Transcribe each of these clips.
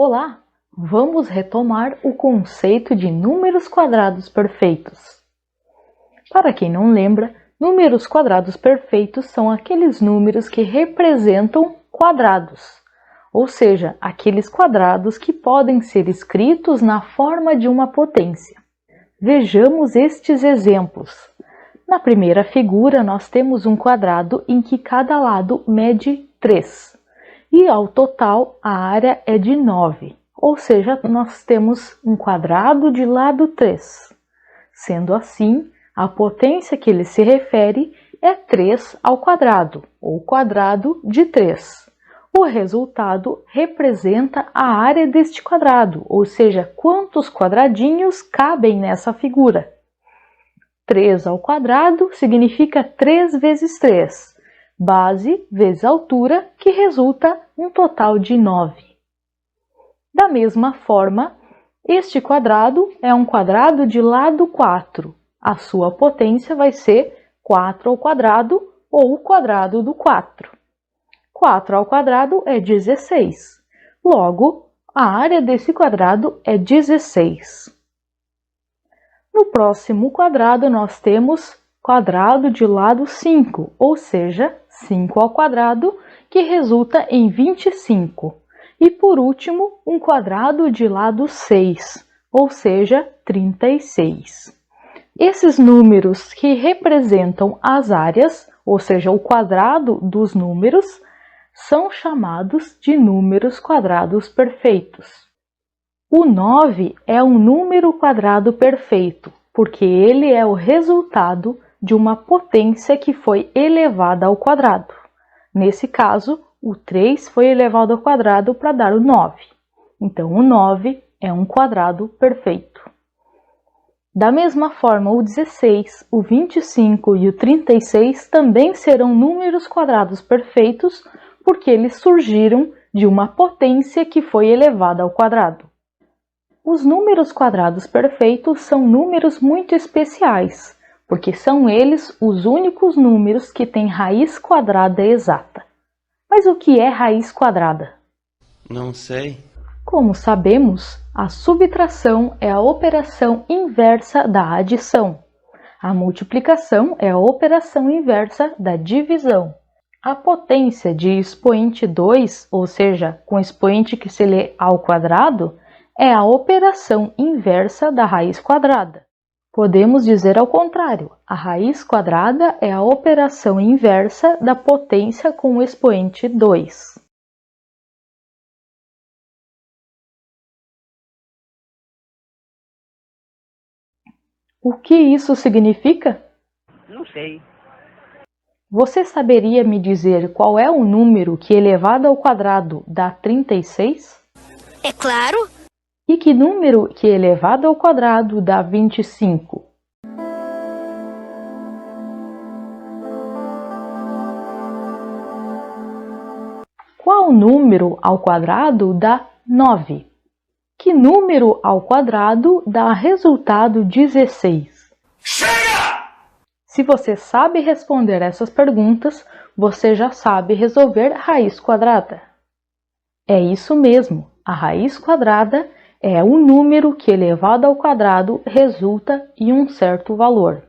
Olá! Vamos retomar o conceito de números quadrados perfeitos. Para quem não lembra, números quadrados perfeitos são aqueles números que representam quadrados, ou seja, aqueles quadrados que podem ser escritos na forma de uma potência. Vejamos estes exemplos. Na primeira figura, nós temos um quadrado em que cada lado mede 3. E ao total, a área é de 9, ou seja, nós temos um quadrado de lado 3. Sendo assim, a potência que ele se refere é 3 ao quadrado, ou quadrado de 3. O resultado representa a área deste quadrado, ou seja, quantos quadradinhos cabem nessa figura. 3 ao quadrado significa 3 vezes 3. Base vezes altura, que resulta um total de 9. Da mesma forma, este quadrado é um quadrado de lado 4. A sua potência vai ser 4 ao quadrado ou o quadrado do 4. 4 ao quadrado é 16. Logo, a área desse quadrado é 16. No próximo quadrado, nós temos quadrado de lado 5, ou seja, 5 ao quadrado, que resulta em 25. E por último, um quadrado de lado 6, ou seja, 36. Esses números que representam as áreas, ou seja, o quadrado dos números, são chamados de números quadrados perfeitos. O 9 é um número quadrado perfeito, porque ele é o resultado de uma potência que foi elevada ao quadrado. Nesse caso, o 3 foi elevado ao quadrado para dar o 9. Então, o 9 é um quadrado perfeito. Da mesma forma, o 16, o 25 e o 36 também serão números quadrados perfeitos, porque eles surgiram de uma potência que foi elevada ao quadrado. Os números quadrados perfeitos são números muito especiais, porque são eles os únicos números que têm raiz quadrada exata. Mas o que é raiz quadrada? Não sei. Como sabemos, a subtração é a operação inversa da adição. A multiplicação é a operação inversa da divisão. A potência de expoente 2, ou seja, com expoente que se lê ao quadrado, é a operação inversa da raiz quadrada. Podemos dizer ao contrário, a raiz quadrada é a operação inversa da potência com o expoente 2. O que isso significa? Não sei. Você saberia me dizer qual é o número que elevado ao quadrado dá 36? É claro! E que número que elevado ao quadrado dá 25? Qual número ao quadrado dá 9? Que número ao quadrado dá resultado 16? Chega! Se você sabe responder essas perguntas, você já sabe resolver raiz quadrada. É isso mesmo, a raiz quadrada é o número que elevado ao quadrado resulta em um certo valor.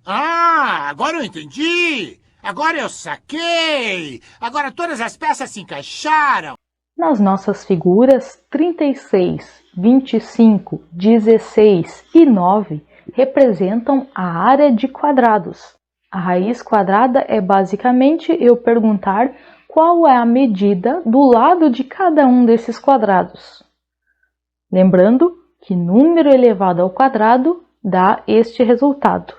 Ah, agora eu entendi! Agora eu saquei! Agora todas as peças se encaixaram! Nas nossas figuras, 36, 25, 16 e 9 representam a área de quadrados. A raiz quadrada é basicamente eu perguntar qual é a medida do lado de cada um desses quadrados. Lembrando que número elevado ao quadrado dá este resultado.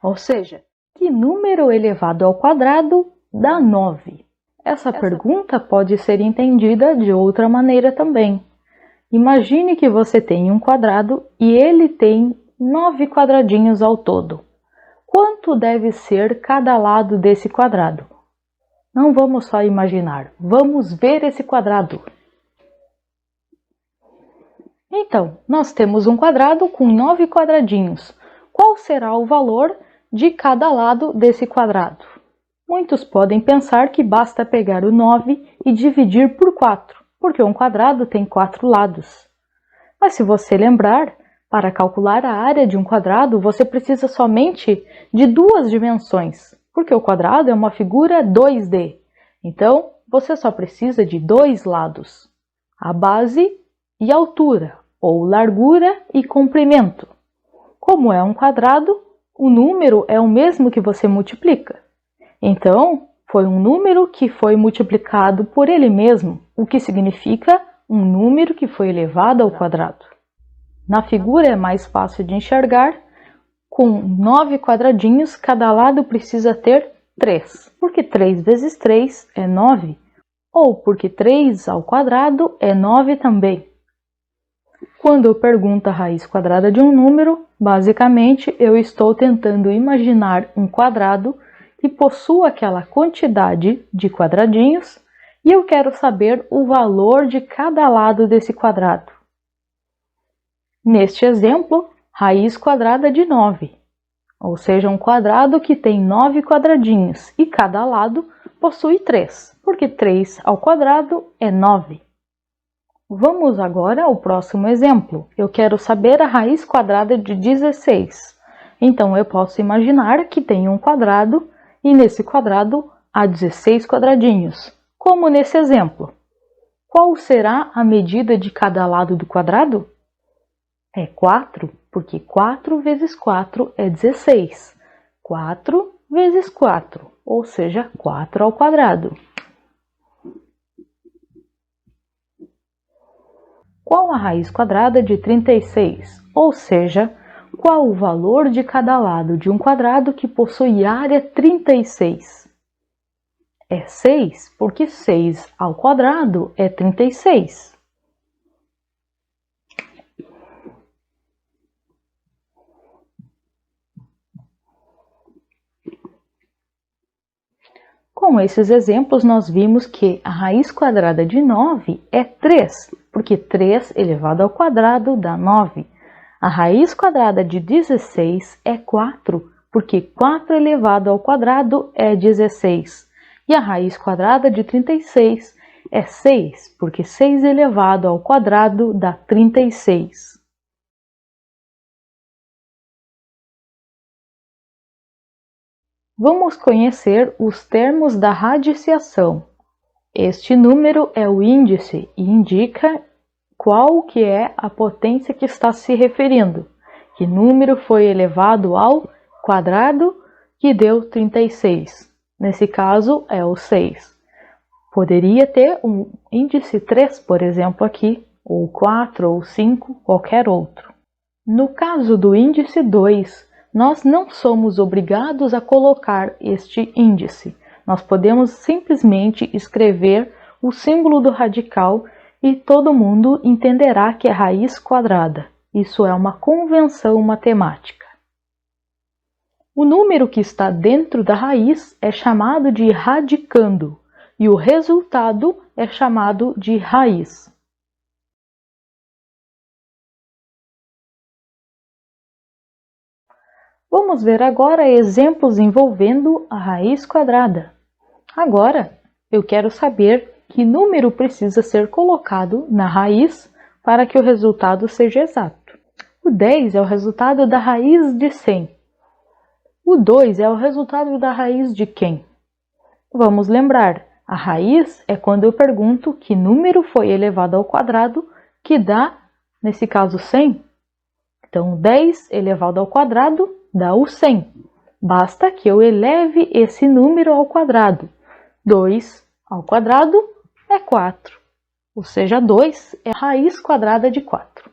Ou seja, que número elevado ao quadrado dá 9? Essa pergunta pode ser entendida de outra maneira também. Imagine que você tem um quadrado e ele tem 9 quadradinhos ao todo. Quanto deve ser cada lado desse quadrado? Não vamos só imaginar, vamos ver esse quadrado. Então, nós temos um quadrado com 9 quadradinhos. Qual será o valor de cada lado desse quadrado? Muitos podem pensar que basta pegar o 9 e dividir por 4, porque um quadrado tem 4 lados. Mas se você lembrar, para calcular a área de um quadrado, você precisa somente de 2 dimensões, porque o quadrado é uma figura 2D. Então, você só precisa de 2 lados, a base e a altura, ou largura e comprimento. Como é um quadrado, o número é o mesmo que você multiplica. Então, foi um número que foi multiplicado por ele mesmo, o que significa um número que foi elevado ao quadrado. Na figura é mais fácil de enxergar. Com 9 quadradinhos, cada lado precisa ter 3, porque 3 vezes 3 é 9, ou porque 3 ao quadrado é 9 também. Quando eu pergunto a raiz quadrada de um número, basicamente eu estou tentando imaginar um quadrado que possua aquela quantidade de quadradinhos e eu quero saber o valor de cada lado desse quadrado. Neste exemplo, raiz quadrada de 9, ou seja, um quadrado que tem 9 quadradinhos e cada lado possui 3, porque 3 ao quadrado é 9. Vamos agora ao próximo exemplo. Eu quero saber a raiz quadrada de 16. Então, eu posso imaginar que tem um quadrado e nesse quadrado há 16 quadradinhos, como nesse exemplo. Qual será a medida de cada lado do quadrado? É 4, porque 4 vezes 4 é 16. 4 vezes 4, ou seja, 4 ao quadrado. Qual a raiz quadrada de 36? Ou seja, qual o valor de cada lado de um quadrado que possui área 36? É 6, porque 6 ao quadrado é 36. Com esses exemplos, nós vimos que a raiz quadrada de 9 é 3, porque 3 elevado ao quadrado dá 9. A raiz quadrada de 16 é 4, porque 4 elevado ao quadrado é 16. E a raiz quadrada de 36 é 6, porque 6 elevado ao quadrado dá 36. Vamos conhecer os termos da radiciação. Este número é o índice e indica qual que é a potência que está se referindo. Que número foi elevado ao quadrado que deu 36. Nesse caso é o 6. Poderia ter um índice 3, por exemplo, aqui, ou 4 ou 5, qualquer outro. No caso do índice 2, nós não somos obrigados a colocar este índice. Nós podemos simplesmente escrever o símbolo do radical e todo mundo entenderá que é raiz quadrada. Isso é uma convenção matemática. O número que está dentro da raiz é chamado de radicando e o resultado é chamado de raiz. Vamos ver agora exemplos envolvendo a raiz quadrada. Agora, eu quero saber que número precisa ser colocado na raiz para que o resultado seja exato. O 10 é o resultado da raiz de 100. O 2 é o resultado da raiz de quem? Vamos lembrar, a raiz é quando eu pergunto que número foi elevado ao quadrado que dá, nesse caso, 100. Então, 10 elevado ao quadrado dá o 100. Basta que eu eleve esse número ao quadrado. 2 ao quadrado é 4, ou seja, 2 é a raiz quadrada de 4.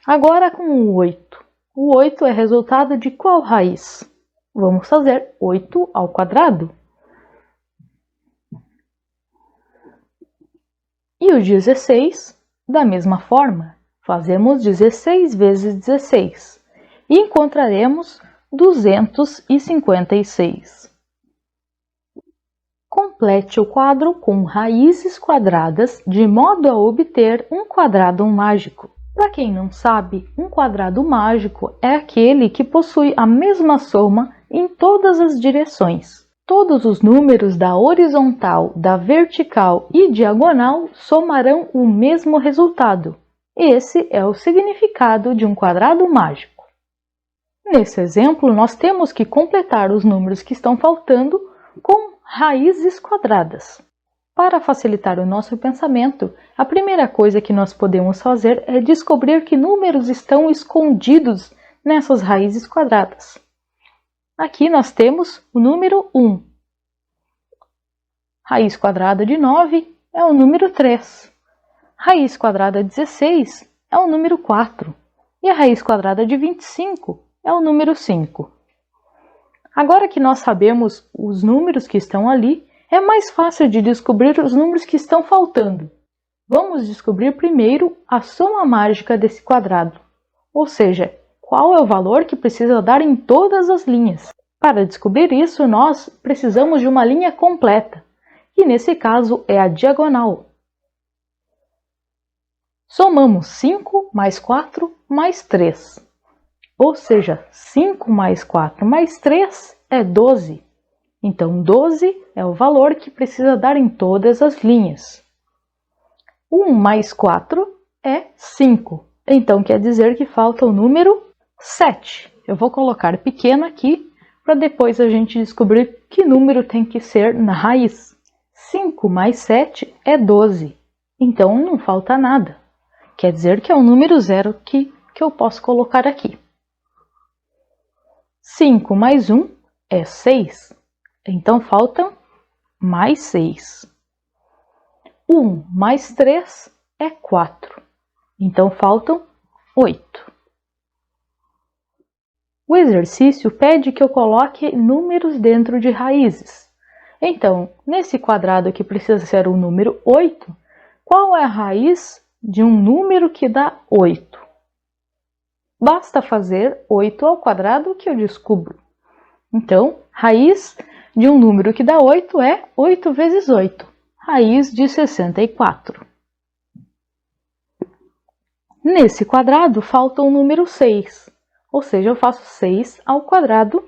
Agora com o 8. O 8 é resultado de qual raiz? Vamos fazer 8 ao quadrado. E o 16, da mesma forma, fazemos 16 vezes 16 e encontraremos 256. Complete o quadro com raízes quadradas de modo a obter um quadrado mágico. Para quem não sabe, um quadrado mágico é aquele que possui a mesma soma em todas as direções. Todos os números da horizontal, da vertical e diagonal somarão o mesmo resultado. Esse é o significado de um quadrado mágico. Nesse exemplo, nós temos que completar os números que estão faltando com raízes quadradas. Para facilitar o nosso pensamento, a primeira coisa que nós podemos fazer é descobrir que números estão escondidos nessas raízes quadradas. Aqui nós temos o número 1. Raiz quadrada de 9 é o número 3. Raiz quadrada de 16 é o número 4. E a raiz quadrada de 25 é o número 5. Agora que nós sabemos os números que estão ali, é mais fácil de descobrir os números que estão faltando. Vamos descobrir primeiro a soma mágica desse quadrado, ou seja, qual é o valor que precisa dar em todas as linhas. Para descobrir isso, nós precisamos de uma linha completa, que nesse caso é a diagonal. Somamos 5 mais 4 mais 3, ou seja, 5 mais 4 mais 3 é 12. Então, 12 é o valor que precisa dar em todas as linhas. 1 mais 4 é 5. Então, quer dizer que falta o número 7. Eu vou colocar pequeno aqui, para depois a gente descobrir que número tem que ser na raiz. 5 mais 7 é 12. Então, não falta nada. Quer dizer que é o número 0 que eu posso colocar aqui. 5 mais 1 é 6. Então, faltam mais 6. 1 mais 3 é 4. Então, faltam 8. O exercício pede que eu coloque números dentro de raízes. Então, nesse quadrado que precisa ser o número 8, qual é a raiz de um número que dá 8? Basta fazer 8 ao quadrado que eu descubro. Então, raiz de um número que dá 8 é 8 vezes 8, raiz de 64. Nesse quadrado falta o número 6, ou seja, eu faço 6 ao quadrado,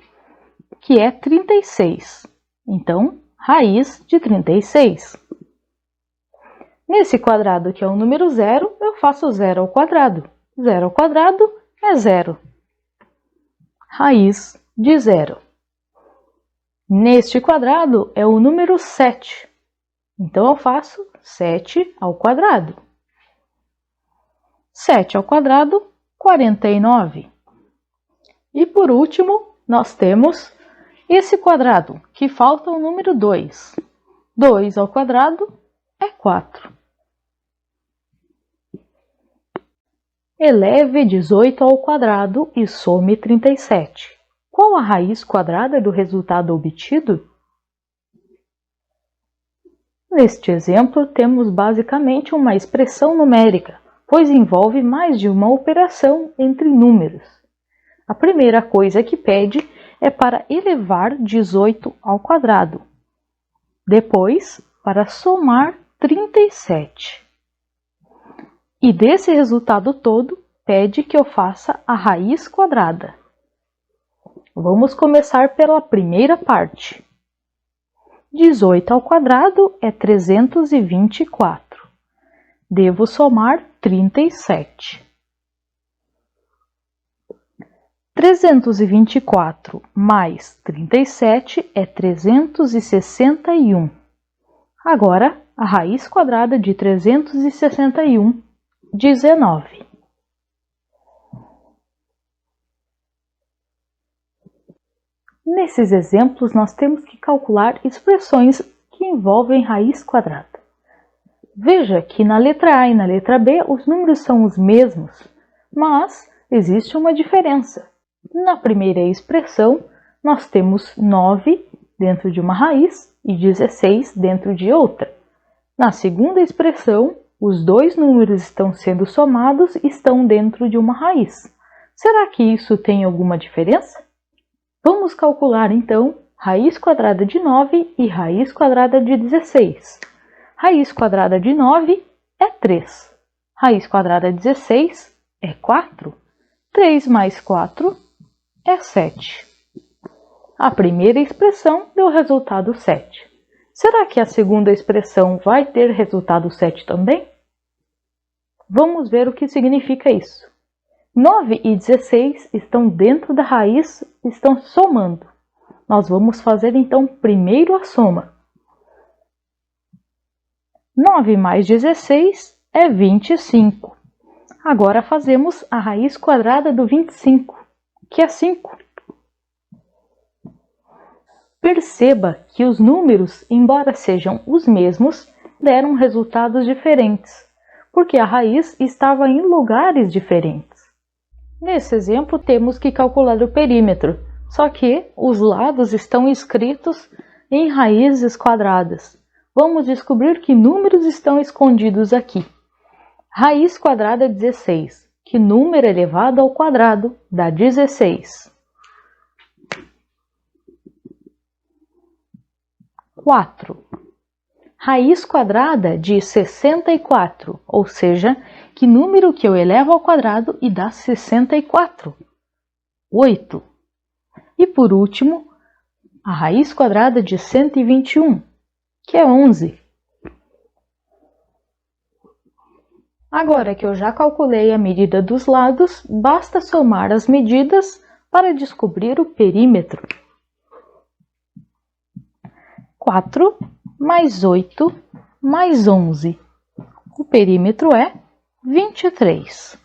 que é 36. Então, raiz de 36. Nesse quadrado, que é o número 0, eu faço 0 ao quadrado. 0 ao quadrado é 0. Raiz de 0. Neste quadrado é o número 7. Então, eu faço 7 ao quadrado. 7 ao quadrado, 49. E por último, nós temos esse quadrado, que falta o número 2. 2 ao quadrado é 4. Eleve 18 ao quadrado e some 37. Qual a raiz quadrada do resultado obtido? Neste exemplo, temos basicamente uma expressão numérica, pois envolve mais de uma operação entre números. A primeira coisa que pede é para elevar 18 ao quadrado. Depois, para somar 37. E desse resultado todo, pede que eu faça a raiz quadrada. Vamos começar pela primeira parte. 18 ao quadrado é 324. Devo somar 37. 324 mais 37 é 361. Agora, a raiz quadrada de 361, 19. Nesses exemplos, nós temos que calcular expressões que envolvem raiz quadrada. Veja que na letra A e na letra B os números são os mesmos, mas existe uma diferença. Na primeira expressão, nós temos 9 dentro de uma raiz e 16 dentro de outra. Na segunda expressão, os dois números estão sendo somados e estão dentro de uma raiz. Será que isso tem alguma diferença? Vamos calcular, então, raiz quadrada de 9 e raiz quadrada de 16. Raiz quadrada de 9 é 3. Raiz quadrada de 16 é 4. 3 mais 4 é 7. A primeira expressão deu resultado 7. Será que a segunda expressão vai ter resultado 7 também? Vamos ver o que significa isso. 9 e 16 estão dentro da raiz, estão somando. Nós vamos fazer então primeiro a soma. 9 mais 16 é 25. Agora fazemos a raiz quadrada do 25, que é 5. Perceba que os números, embora sejam os mesmos, deram resultados diferentes, porque a raiz estava em lugares diferentes. Nesse exemplo, temos que calcular o perímetro, só que os lados estão escritos em raízes quadradas. Vamos descobrir que números estão escondidos aqui. Raiz quadrada 16. Que número elevado ao quadrado dá 16? 4. Raiz quadrada de 64, ou seja, que número que eu elevo ao quadrado e dá 64? 8. E por último, a raiz quadrada de 121, que é 11. Agora que eu já calculei a medida dos lados, basta somar as medidas para descobrir o perímetro. 4 mais 8 mais 11. O perímetro é 23.